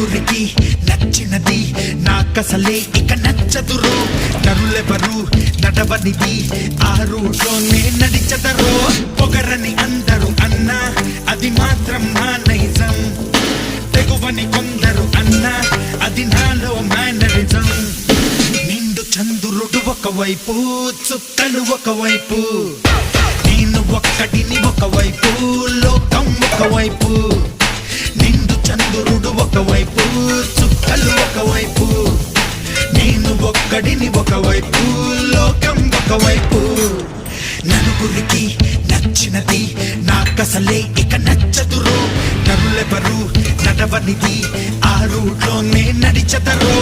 నలుగురికి నచ్చినది నాకసలే ఇక నచ్చదురో నరులెవరు నడవనిది ఆ రూట్లోనే నడిచదరో పొగరని అందరూ అన్నా అది మాత్రం నా నైజం తెగువని కొందరు అన్నా అది నాలో మేనరిజం నిండు చంద్రుడు ఒకవైపు చుక్కలు ఒకవైపు నేను ఒక్కడిని ఒకవైపు లోకం ఒకవైపు నిండు చంద్రుడు ఒకవైపు చుక్కలు ఒకవైపు నేను ఒక్కడిని ఒకవైపు లోకం ఒకవైపు నలుగురికి నచ్చినది నాకసలే ఇక నచ్చదురో నరులెవరు నడవనిది ఆ రూట్లోనే నడిచదరో